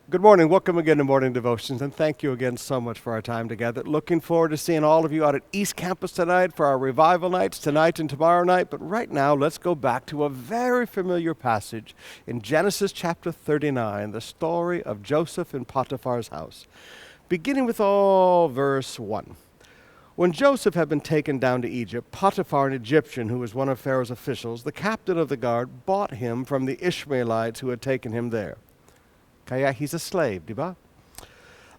Good morning. Welcome again to Morning Devotions, and thank you again so much for our time together. Looking forward to seeing all of you out at East Campus tonight for our revival nights, tonight and tomorrow night. But right now, let's go back to a very familiar passage in Genesis chapter 39, the story of Joseph in Potiphar's house, beginning with verse 1. When Joseph had been taken down to Egypt, Potiphar, an Egyptian who was one of Pharaoh's officials, the captain of the guard, bought him from the Ishmaelites who had taken him there. Kaya, he's a slave, diba?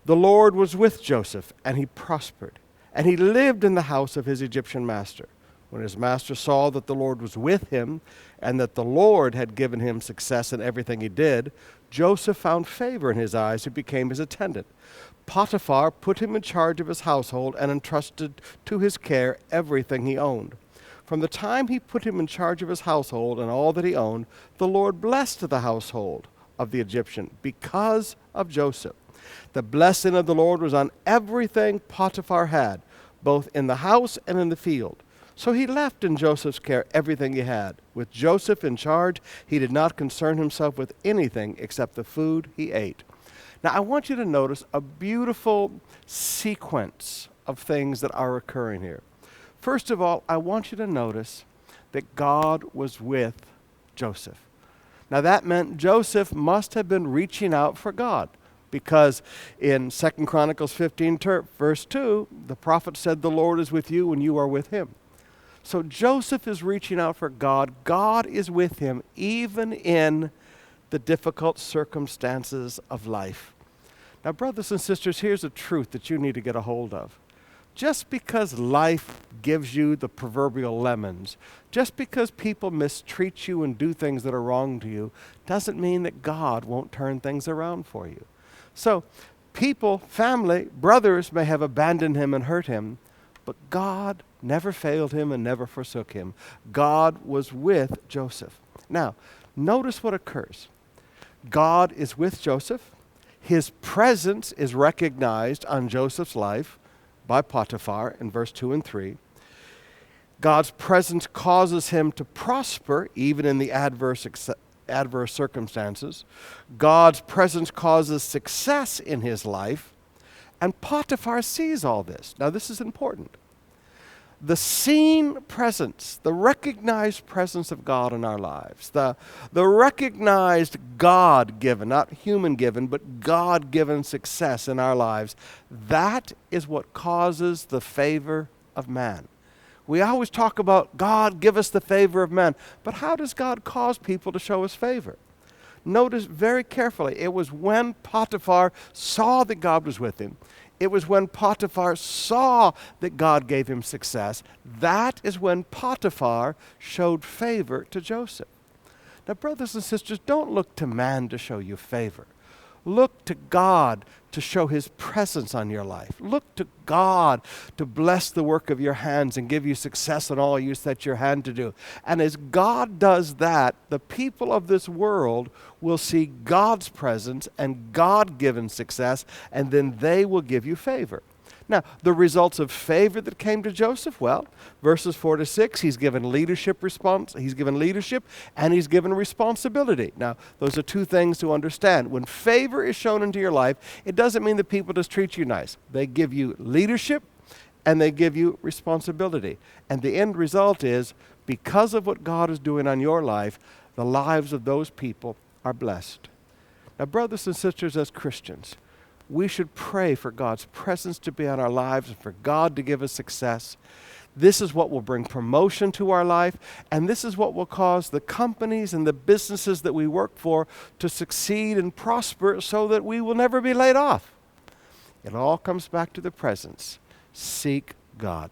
The Lord was with Joseph, and he prospered, and he lived in the house of his Egyptian master. When his master saw that the Lord was with him, and that the Lord had given him success in everything he did, Joseph found favor in his eyes and became his attendant. Potiphar put him in charge of his household and entrusted to his care everything he owned. From the time he put him in charge of his household and all that he owned, the Lord blessed the household of the Egyptian because of Joseph. The blessing of the Lord was on everything Potiphar had, both in the house and in the field. So he left in Joseph's care everything he had. With Joseph in charge, he did not concern himself with anything except the food he ate. Now I want you to notice a beautiful sequence of things that are occurring here. First of all, I want you to notice that God was with Joseph. Now that meant Joseph must have been reaching out for God, because in 2 Chronicles 15, verse 2, the prophet said, "The Lord is with you and you are with him." So Joseph is reaching out for God. God is with him even in the difficult circumstances of life. Now, brothers and sisters, here's a truth that you need to get a hold of. Just because life gives you the proverbial lemons, just because people mistreat you and do things that are wrong to you, doesn't mean that God won't turn things around for you. So people, family, brothers may have abandoned him and hurt him, but God never failed him and never forsook him. God was with Joseph. Now, notice what occurs. God is with Joseph. His presence is recognized on Joseph's life by Potiphar in verse 2 and 3. God's presence causes him to prosper even in the adverse circumstances. God's presence causes success in his life, and Potiphar sees all this. Now this is important. The seen presence, the recognized presence of God in our lives, the recognized God-given, not human-given, but God-given success in our lives, that is what causes the favor of man. We always talk about God give us the favor of man, but how does God cause people to show us favor? Notice very carefully, it was when Potiphar saw that God was with him, it was when Potiphar saw that God gave him success, that is when Potiphar showed favor to Joseph. Now, brothers and sisters, don't look to man to show you favor. Look to God to show his presence on your life. Look to God to bless the work of your hands and give you success in all you set your hand to do. And as God does that, the people of this world will see God's presence and God-given success, and then they will give you favor. Now, the results of favor that came to Joseph, well, verses 4 to 6, he's given leadership and he's given responsibility. Now, those are two things to understand. When favor is shown into your life, it doesn't mean that people just treat you nice. They give you leadership and they give you responsibility. And the end result is, because of what God is doing on your life, the lives of those people are blessed. Now, brothers and sisters, as Christians, we should pray for God's presence to be on our lives and for God to give us success. This is what will bring promotion to our life, and this is what will cause the companies and the businesses that we work for to succeed and prosper so that we will never be laid off. It all comes back to the presence. Seek God.